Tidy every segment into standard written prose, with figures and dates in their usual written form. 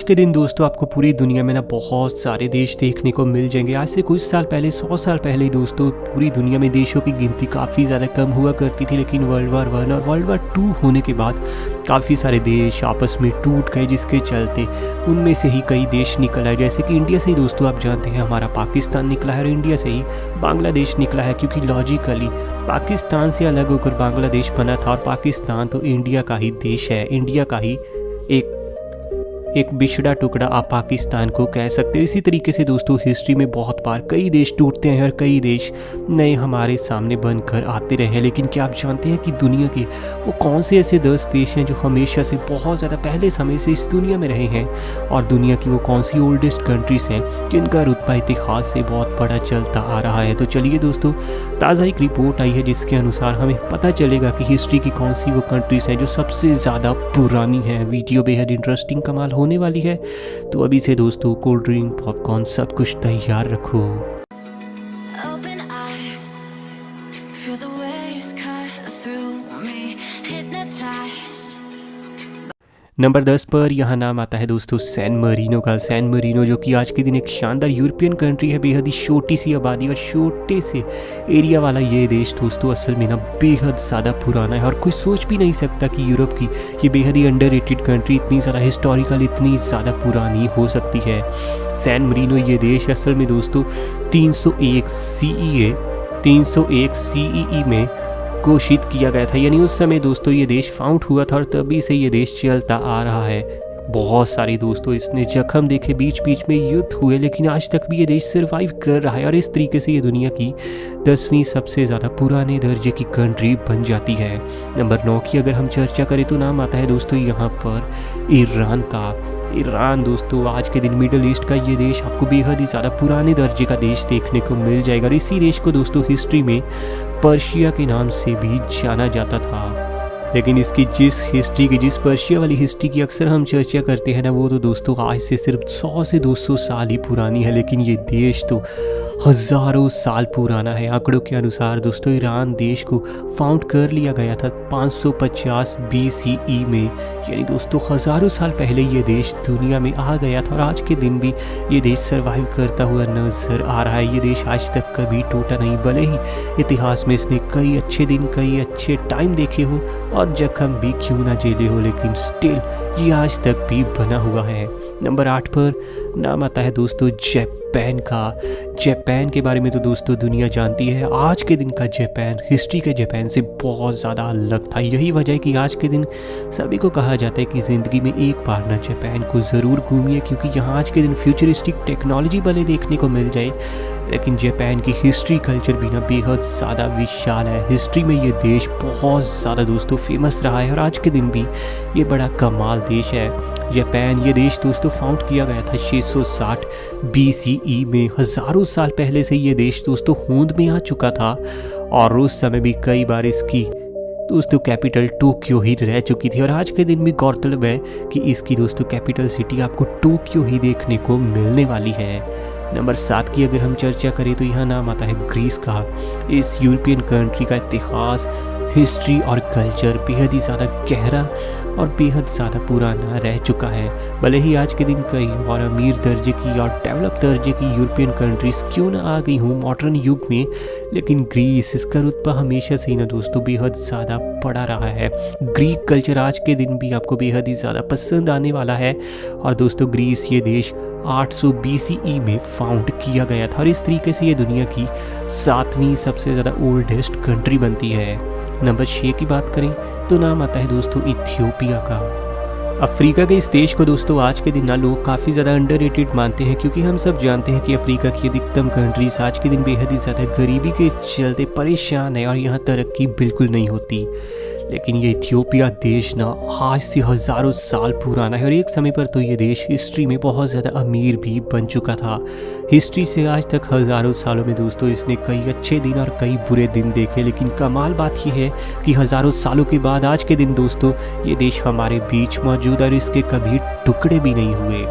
के दिन दोस्तों आपको पूरी दुनिया में ना बहुत सारे देश देखने को मिल जाएंगे। आज से कुछ साल पहले 100 साल पहले दोस्तों पूरी दुनिया में देशों की गिनती काफ़ी ज़्यादा कम हुआ करती थी, लेकिन वर्ल्ड वार 1 और वर्ल्ड वार 2 होने के बाद काफ़ी सारे देश आपस में टूट गए, जिसके चलते उनमें से ही कई देश निकल आए। जैसे कि इंडिया से ही दोस्तों आप जानते हैं हमारा पाकिस्तान निकला है, और इंडिया से ही बांग्लादेश निकला है, क्योंकि लॉजिकली पाकिस्तान से अलग होकर बांग्लादेश बना था और पाकिस्तान तो इंडिया का ही देश है, इंडिया का ही एक बिछड़ा टुकड़ा आप पाकिस्तान को कह सकते हो। इसी तरीके से दोस्तों हिस्ट्री में बहुत बार कई देश टूटते हैं और कई देश नए हमारे सामने बनकर आते रहे हैं। लेकिन क्या आप जानते हैं कि दुनिया के वो कौन से ऐसे 10 देश हैं जो हमेशा से बहुत ज़्यादा पहले समय से इस दुनिया में रहे हैं, और दुनिया की वो कौन सी ओल्डेस्ट कंट्रीज़ हैं जिनका रुतबा इतिहास से बहुत बड़ा चलता आ रहा है। तो चलिए दोस्तों, ताज़ा एक रिपोर्ट आई है जिसके अनुसार हमें पता चलेगा कि हिस्ट्री की कौन सी वो कंट्रीज़ हैं जो सबसे ज़्यादा पुरानी हैं। वीडियो बेहद इंटरेस्टिंग कमाल होने वाली है, तो अभी से दोस्तों कोल्ड ड्रिंक, पॉपकॉर्न सब कुछ तैयार रखो। Open eye, feel the waves cut through me, hypnotized. Number 10 पर यहाँ नाम आता है दोस्तों सैन मरीनो का। सैन मरीनो जो कि आज के दिन एक शानदार यूरोपियन कंट्री है, बेहद ही छोटी सी आबादी और छोटे से एरिया वाला ये देश दोस्तों असल में ना बेहद ज़्यादा पुराना है, और कोई सोच भी नहीं सकता कि यूरोप की ये बेहद ही अंडररेटेड कंट्री इतनी ज़्यादा हिस्टोरिकल, इतनी ज़्यादा पुरानी हो सकती है। सैन मरीनो ये देश असल में दोस्तों 301 CEE में घोषित किया गया था, यानी उस समय दोस्तों ये देश फाउंड हुआ था और तभी से ये देश चलता आ रहा है। बहुत सारे दोस्तों इसने जख्म देखे, बीच बीच में युद्ध हुए, लेकिन आज तक भी ये देश सर्वाइव कर रहा है, और इस तरीके से ये दुनिया की 10वीं सबसे ज़्यादा पुराने दर्जे की कंट्री बन जाती है। नंबर 9 की अगर हम चर्चा करें तो नाम आता है दोस्तों यहाँ पर ईरान का। ईरान दोस्तों आज के दिन मिडल ईस्ट का ये देश आपको बेहद ही ज़्यादा पुराने दर्जे का देश देखने को मिल जाएगा, और इसी देश को दोस्तों हिस्ट्री में पर्शिया के नाम से भी जाना जाता था। लेकिन इसकी जिस पर्शिया वाली हिस्ट्री की अक्सर हम चर्चा करते हैं ना, वो तो दोस्तों आज से सिर्फ 100 से 200 साल ही पुरानी है, लेकिन ये देश तो हज़ारों साल पुराना है। आंकड़ों के अनुसार दोस्तों ईरान देश को फाउंड कर लिया गया था 550 BCE में, यानी दोस्तों हज़ारों साल पहले ये देश दुनिया में आ गया था, और आज के दिन भी ये देश सर्वाइव करता हुआ नजर आ रहा है। ये देश आज तक कभी टूटा नहीं, भले ही इतिहास में इसने कई अच्छे दिन, कई अच्छे टाइम देखे हो और जख्म भी क्यों ना झेले हो, लेकिन स्टिल ये आज तक भी बना हुआ है। नंबर 8 पर नाम आता है दोस्तों जापान का। जापान के बारे में तो दोस्तों दुनिया जानती है, आज के दिन का जापान हिस्ट्री के जापान से बहुत ज़्यादा अलग था। यही वजह है कि आज के दिन सभी को कहा जाता है कि ज़िंदगी में एक बार ना जापान को ज़रूर घूमिए, क्योंकि यहाँ आज के दिन फ्यूचरिस्टिक टेक्नोलॉजी भले देखने को मिल जाए, लेकिन जापान की हिस्ट्री कल्चर भी ना बेहद ज़्यादा विशाल है। हिस्ट्री में ये देश बहुत ज़्यादा दोस्तों फेमस रहा है, और आज के दिन भी ये बड़ा कमाल देश है। जापान ये देश दोस्तों फाउंड किया गया था 660 BCE में। हज़ारों साल पहले से ये देश दोस्तों होंद में आ चुका था, और उस समय भी कई बार इसकी दोस्तों कैपिटल टोक्यो ही रह चुकी थी, और आज के दिन भी गौरतलब है कि इसकी दोस्तों कैपिटल सिटी आपको टोक्यो ही देखने को मिलने वाली है। नंबर 7 की अगर हम चर्चा करें तो यहाँ नाम आता है ग्रीस का। इस यूरोपियन कंट्री का इतिहास, हिस्ट्री और कल्चर बेहद ही ज़्यादा गहरा और बेहद ज़्यादा पुराना रह चुका है। भले ही आज के दिन कई और अमीर दर्जे की और डेवलप दर्जे की यूरोपियन कंट्रीज़ क्यों ना आ गई हूँ मॉडर्न युग में, लेकिन ग्रीस इसका रुतबा हमेशा से ही ना दोस्तों बेहद ज़्यादा बड़ा रहा है। ग्रीक कल्चर आज के दिन भी आपको बेहद ही ज़्यादा पसंद आने वाला है, और दोस्तों ग्रीस ये देश 800 BCE में फाउंड किया गया था, और इस तरीके से ये दुनिया की 7वीं सबसे ज़्यादा ओल्डेस्ट कंट्री बनती है। नंबर 6 की बात करें तो नाम आता है दोस्तों इथियोपिया का। अफ्रीका के इस देश को दोस्तों आज के दिन ना लोग काफ़ी ज़्यादा अंडररेटेड मानते हैं, क्योंकि हम सब जानते हैं कि अफ्रीका की अधिकतम कंट्रीज आज के दिन बेहद ही ज़्यादा गरीबी के चलते परेशान है, और यहाँ तरक्की बिल्कुल नहीं होती। लेकिन ये इथियोपिया देश ना आज से हज़ारों साल पुराना है, और एक समय पर तो ये देश हिस्ट्री में बहुत ज़्यादा अमीर भी बन चुका था। हिस्ट्री से आज तक हज़ारों सालों में दोस्तों इसने कई अच्छे दिन और कई बुरे दिन देखे, लेकिन कमाल बात यह है कि हज़ारों सालों के बाद आज के दिन दोस्तों ये देश हमारे बीच मौजूद, और इसके कभी टुकड़े भी नहीं हुए।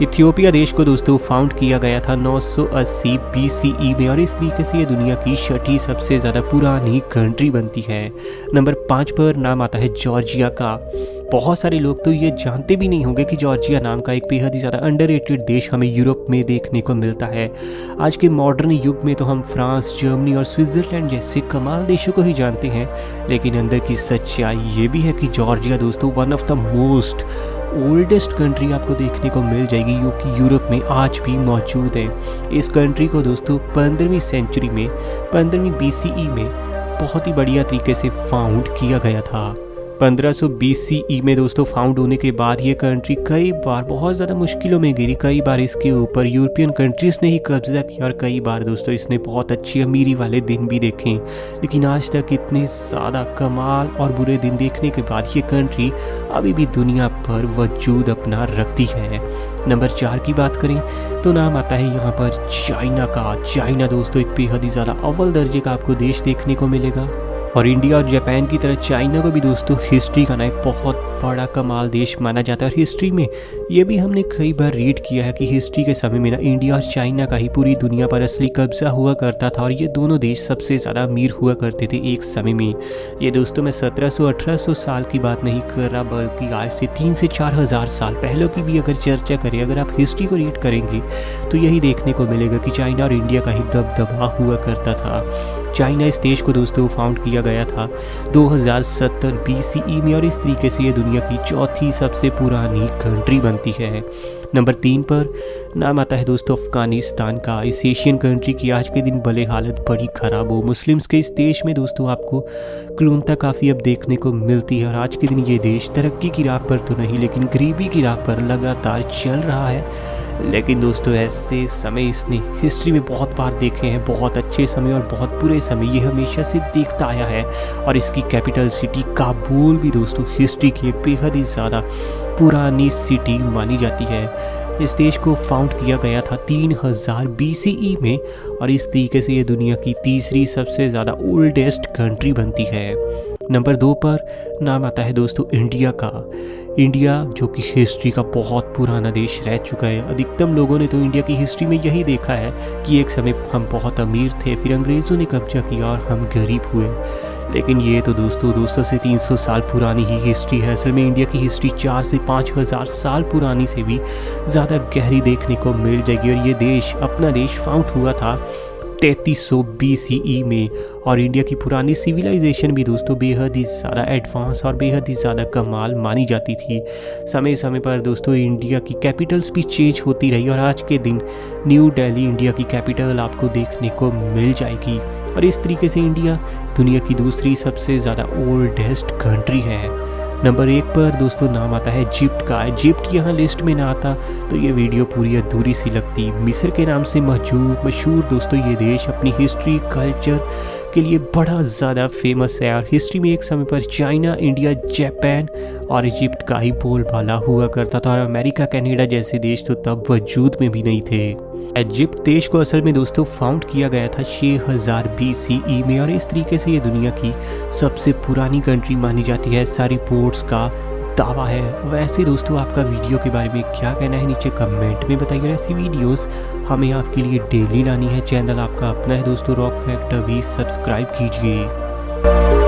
इथियोपिया देश को दोस्तों फाउंड किया गया था 980 BCE में और इस तरीके से ये दुनिया की छठी सबसे ज़्यादा पुरानी कंट्री बनती है। नंबर 5 पर नाम आता है जॉर्जिया का। बहुत सारे लोग तो ये जानते भी नहीं होंगे कि जॉर्जिया नाम का एक बेहद ही ज़्यादा अंडररेटेड देश हमें यूरोप में देखने को मिलता है। आज के मॉडर्न युग में तो हम फ्रांस, जर्मनी और स्विट्ज़रलैंड जैसे कमाल देशों को ही जानते हैं, लेकिन अंदर की सच्चाई ये भी है कि जॉर्जिया दोस्तों one of the most oldest country आपको देखने को मिल जाएगी जो कि यूरोप में आज भी मौजूद है। इस कंट्री को दोस्तों 15वीं सेंचुरी में 15वीं BCE में बहुत ही बढ़िया तरीके से फाउंड किया गया था। 1500 BCE में दोस्तों फाउंड होने के बाद ये कंट्री कई बार बहुत ज़्यादा मुश्किलों में गिरी। कई बार इसके ऊपर यूरोपियन कंट्रीज़ ने ही कब्जा किया और कई बार दोस्तों इसने बहुत अच्छी अमीरी वाले दिन भी देखे, लेकिन आज तक इतने ज़्यादा कमाल और बुरे दिन देखने के बाद ये कंट्री अभी भी दुनिया पर वजूद अपना रखती है। नंबर 4 की बात करें तो नाम आता है यहाँ पर चाइना का। चाइना दोस्तों एक बेहद ही ज़्यादा अव्वल दर्जे का आपको देश देखने को मिलेगा और इंडिया और जापान की तरह चाइना को भी दोस्तों हिस्ट्री का ना एक बहुत बड़ा कमाल देश माना जाता है। और हिस्ट्री में ये भी हमने कई बार रीड किया है कि हिस्ट्री के समय में ना इंडिया और चाइना का ही पूरी दुनिया पर असली कब्जा हुआ करता था और ये दोनों देश सबसे ज़्यादा अमीर हुआ करते थे एक समय में। ये दोस्तों मैं 1700-1800 साल की बात नहीं कर रहा, बल्कि आज से 3 से 4 हज़ार साल पहले की भी अगर चर्चा करें, अगर आप हिस्ट्री को रीड करेंगे तो यही देखने को मिलेगा कि चाइना और इंडिया का ही दबदबा हुआ करता था। चाइना इस देश को दोस्तों फाउंड किया गया था 2070 BCE में और इस तरीके से ये दुनिया की चौथी सबसे पुरानी कंट्री बनती है। नंबर 3 पर नाम आता है दोस्तों अफगानिस्तान का। इस एशियन कंट्री की आज के दिन भले हालत बड़ी ख़राब हो, मुस्लिम्स के इस देश में दोस्तों आपको क्रूरता काफ़ी अब देखने को मिलती है और आज के दिन ये देश तरक्की की राह पर तो नहीं लेकिन गरीबी की राह पर लगातार चल रहा है। लेकिन दोस्तों ऐसे समय इसने हिस्ट्री में बहुत बार देखे हैं, बहुत अच्छे समय और बहुत बुरे समय ये हमेशा से देखता आया है। और इसकी कैपिटल सिटी काबुल भी दोस्तों हिस्ट्री की एक बेहद ही ज़्यादा पुरानी सिटी मानी जाती है। इस देश को फाउंड किया गया था 3000 BCE में और इस तरीके से ये दुनिया की तीसरी सबसे ज़्यादा ओल्डेस्ट कंट्री बनती है। नंबर 2 पर नाम आता है दोस्तों इंडिया का। इंडिया जो कि हिस्ट्री का बहुत पुराना देश रह चुका है। अधिकतम लोगों ने तो इंडिया की हिस्ट्री में यही देखा है कि एक समय हम बहुत अमीर थे, फिर अंग्रेज़ों ने कब्जा किया और हम गरीब हुए। लेकिन ये तो दोस्तों 200 से 300 साल पुरानी ही हिस्ट्री है। असल में इंडिया की हिस्ट्री 4 से 5 हज़ार साल पुरानी से भी ज़्यादा गहरी देखने को मिल जाएगी। और ये देश अपना देश फाउंड हुआ था 3300 BCE में और इंडिया की पुरानी सिविलाइजेशन भी दोस्तों बेहद ही ज़्यादा एडवांस और बेहद ही ज़्यादा कमाल मानी जाती थी। समय समय पर दोस्तों इंडिया की कैपिटल्स भी चेंज होती रही और आज के दिन न्यू दिल्ली इंडिया की कैपिटल आपको देखने को मिल जाएगी। और इस तरीके से इंडिया दुनिया की दूसरी सबसे ज़्यादा ओल्डेस्ट कंट्री है। नंबर 1 पर दोस्तों नाम आता है इजिप्ट का। इजिप्ट यहाँ लिस्ट में ना आता तो ये वीडियो पूरी अधूरी सी लगती। मिस्र के नाम से मशहूर दोस्तों ये देश अपनी हिस्ट्री कल्चर के लिए बड़ा ज़्यादा फेमस है और हिस्ट्री में एक समय पर चाइना, इंडिया, जापान और इजिप्ट का ही बोलबाला हुआ करता था और अमेरिका, कनाडा जैसे देश तो तब वजूद में भी नहीं थे। इजिप्ट देश को असल में दोस्तों फाउंड किया गया था 6000 BCE में और इस तरीके से ये दुनिया की सबसे पुरानी कंट्री मानी जाती है। ऐसा रिपोर्ट्स का दावा है। वैसे दोस्तों आपका वीडियो के बारे में क्या कहना है नीचे कमेंट में बताइए। ऐसी वीडियोस हमें आपके लिए डेली लानी है। चैनल आपका अपना है दोस्तों रॉक फैक्टर, भी सब्सक्राइब कीजिए।